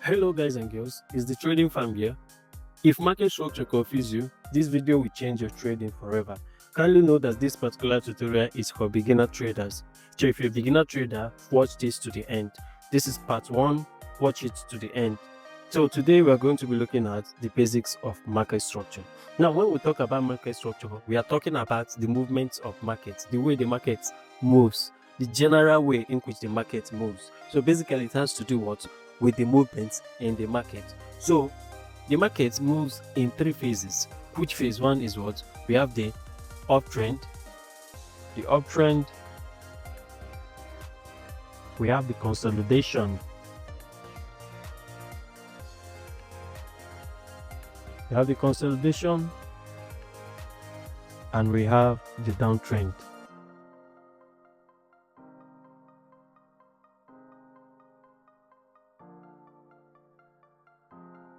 Hello guys and girls, it's the Trading Farm here. If market structure confuse you, this video will change your trading forever. Kindly know that this particular tutorial is for beginner traders. So if you're a beginner trader, watch this to the end. This is part 1, watch it to the end. So today we are going to be looking at the basics of market structure. Now when we talk about market structure, we are talking about the movements of markets, the way the market moves, the general way in which the market moves. So basically it has to do with the movements in the market. So the market moves in 3 phases, which phase 1 is what? We have the uptrend, we have the consolidation, and we have the downtrend.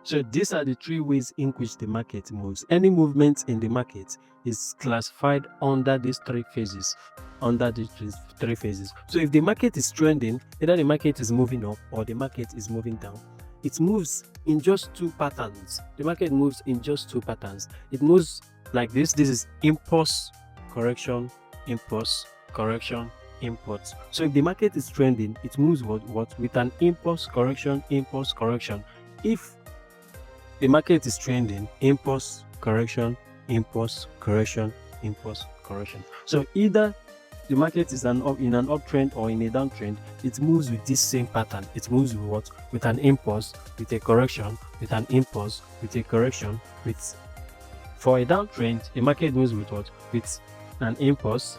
So these are the 3 ways in which the market moves. Any movement in the market is classified under these 3 phases. So if the market is trending, either the market is moving up or the market is moving down. It moves in just 2 patterns. The market moves in just 2 patterns. It moves like this. This is impulse, correction, impulse, correction, impulse. So if the market is trending, it moves with an impulse, correction, impulse, correction. If the market is trending, impulse, correction, impulse, correction, impulse, correction. So either the market is in an uptrend or in a downtrend, it moves with this same pattern. It moves with an impulse, with a correction, with an impulse, with a correction. For a downtrend, the market moves with with an impulse,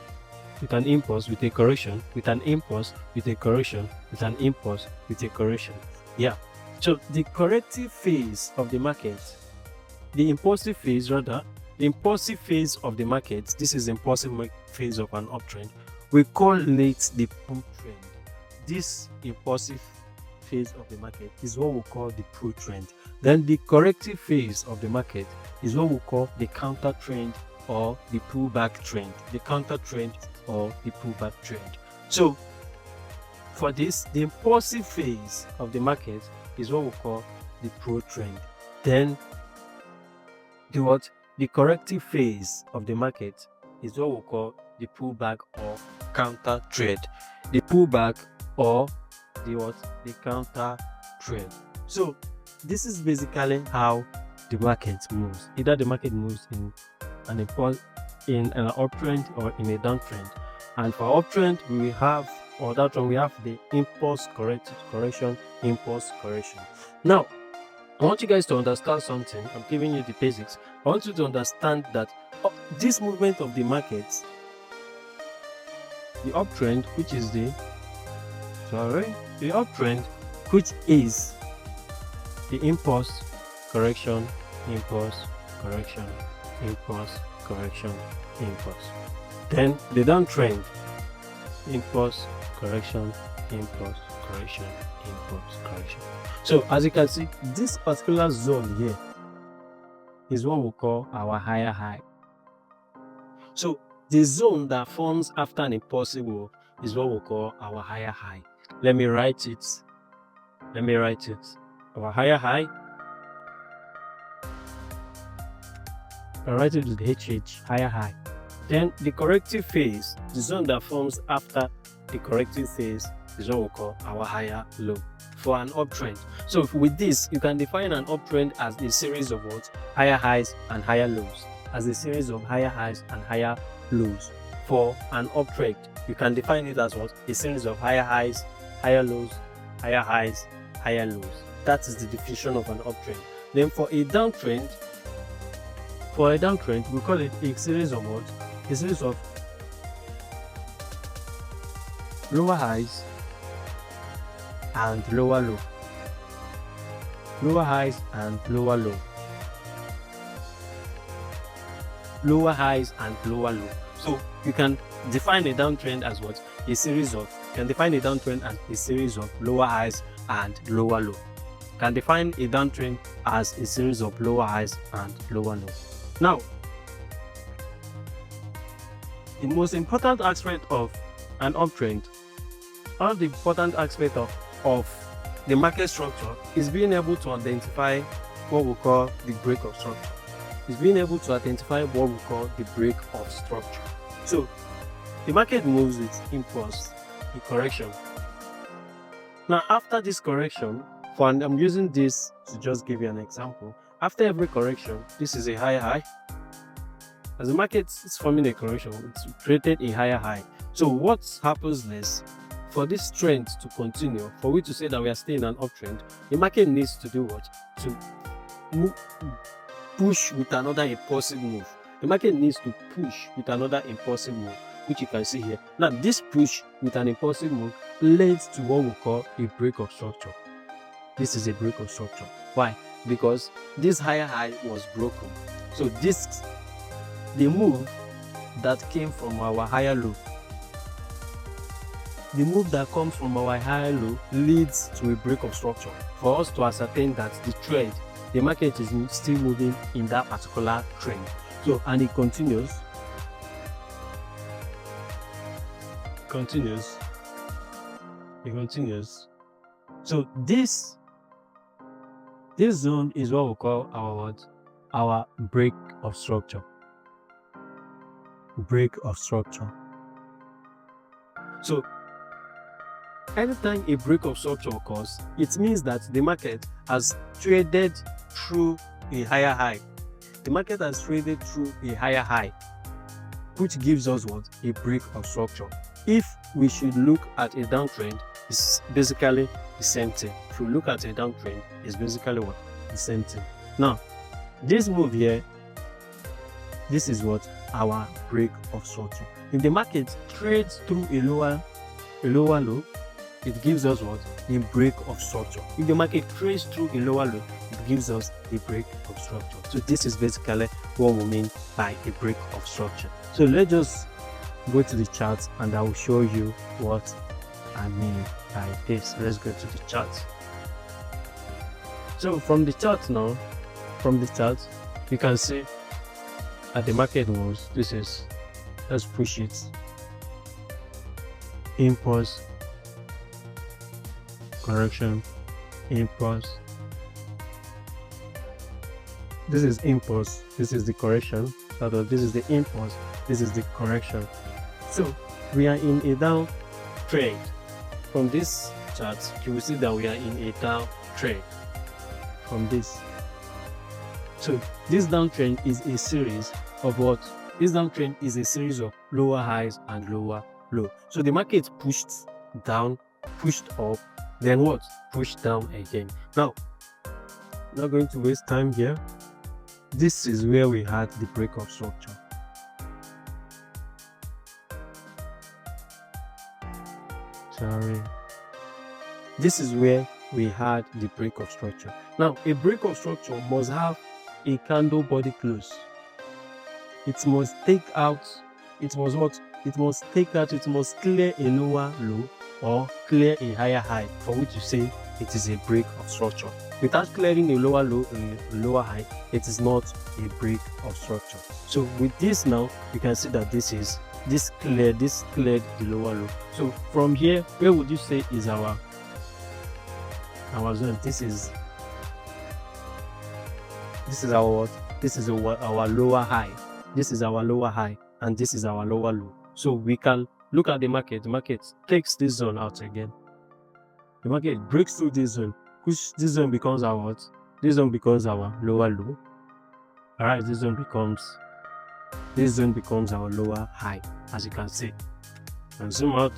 with a correction, with an impulse, with a correction, with an impulse, with a correction. Yeah. So the corrective phase of the market, the impulsive phase of the market, this is the impulsive phase of an uptrend. We call it the pull trend. This impulsive phase of the market is what we call the pull trend. Then the corrective phase of the market is what we call the counter trend or the pullback trend. The counter trend or the pullback trend. So for this, the impulsive phase of the market is what we call the pro trend. Then the corrective phase of the market is what we call the pullback or counter trend. The pullback or the counter trend. So this is basically how the market moves. Either the market moves in an uptrend or in a downtrend. And for uptrend we have the impulse correction, impulse correction. Now I want you guys to understand something. I'm giving you the basics. I want you to understand that this movement of the market, the uptrend, which is the impulse correction, impulse correction, impulse correction, impulse. Then the downtrend, impulse correction, impulse correction, impulse correction. So as you can see, this particular zone here is what we call our higher high. So the zone that forms after an impulsive move is what we call our higher high. Let me write it. Our higher high. I write it with HH, higher high. Then the corrective phase, the zone that forms after the corrective phase, is what we call our higher low for an uptrend. So with this, you can define an uptrend as a series of higher highs and higher lows. As a series of higher highs and higher lows. For an uptrend, you can define it as a series of higher highs, higher lows, higher highs, higher lows. That is the definition of an uptrend. Then for a downtrend, we call it a series of a series of lower highs and lower low. Lower highs and lower low. Lower highs and lower low. So you can define a downtrend as a series of lower highs and lower low. You can define a downtrend as a series of lower highs and lower low. Now, the most important aspect of an uptrend, one of the important aspects of the market structure is being able to identify what we call the break of structure. It's being able to identify what we call the break of structure. So the market moves with impulse, a correction. Now after this correction, I'm using this to just give you an example. After every correction, this is a higher high. As the market is forming a correction, it's created a higher high. So what happens next? For this trend to continue, for we to say that we are still in an uptrend, the market needs to do what? To push with another impulsive move. The market needs to push with another impulsive move, which you can see here. Now this push with an impulsive move leads to what we call a break of structure. This is a break of structure. Why? Because this higher high was broken. So the move that came from our higher low, the move that comes from our higher low leads to a break of structure for us to ascertain that the market is still moving in that particular trend. So, and it continues. So this zone is what we call our break of structure. Break of structure. So anytime a break of structure occurs, it means that the market has traded through a higher high. The market has traded through a higher high, which gives us what? A break of structure. If we should look at a downtrend, it's basically the same thing. If we look at a downtrend, it's basically what? The same thing. Now, this move here, this is what? Our break of structure. If the market trades through a lower low, it gives us what? A break of structure. If the market trades through a lower low, it gives us a break of structure. So this is basically what we mean by a break of structure. So let's just go to the chart and I will show you what I mean by this. Let's go to the chart. So from the chart now, you can see at the market moves, this is, let's push it, impulse, correction, impulse. This is impulse, this is the correction, this is the impulse, this is the correction. So we are in a down trend. From this chart, you will see that we are in a down trend from this. So this downtrend is a series of what? This downtrend is a series of lower highs and lower low. So the market pushed down, pushed up, then what? Pushed down again. Now, not going to waste time here. This is where we had the break of structure. This is where we had the break of structure. Now, a break of structure must have a candle body close. It must take out, it must clear a lower low or clear a higher high for which you say it is a break of structure. Without clearing a lower low and a lower high, it is not a break of structure. So with this now, you can see that this cleared the lower low. So from here, where would you say is our zone? This is our what? This is our lower high. This is our lower high, and this is our lower low. So we can look at the market. The market takes this zone out again. The market breaks through this zone, which this zone becomes our what? This zone becomes our lower low. Alright, this zone becomes our lower high, as you can see. And zoom out.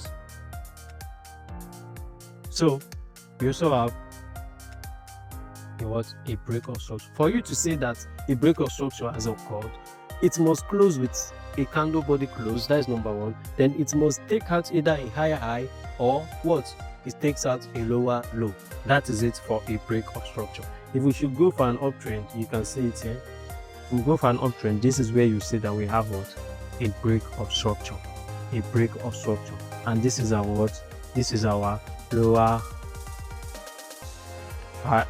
So we also have a break of structure. For you to say that a break of structure has occurred, it must close with a candle body close. That is number one. Then it must take out either a higher high or what? It takes out a lower low. That is it for a break of structure. If we should go for an uptrend, you can see it here. If we go for an uptrend, this is where you see that we have what? A break of structure. A break of structure. And this is our what? This is our lower high.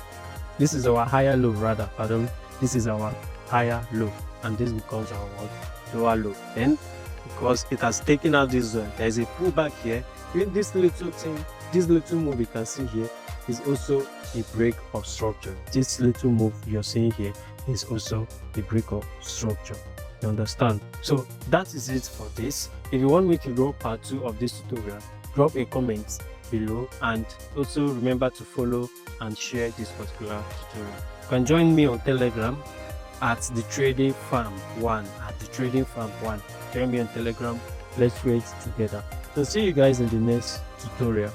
This is our higher low rather, pardon. This is our higher low, and this becomes our what? Lower low. Then, because it has taken out this zone, there is a pullback here. In this little thing, this little move you can see here, is also a break of structure. This little move you're seeing here is also a break of structure. You understand? So that is it for this. If you want me to draw part 2 of this tutorial, drop a comment below, and also remember to follow and share this particular tutorial. You can join me on Telegram at DeTradingPharm1 Join me on Telegram. Let's trade together. So see you guys in the next tutorial.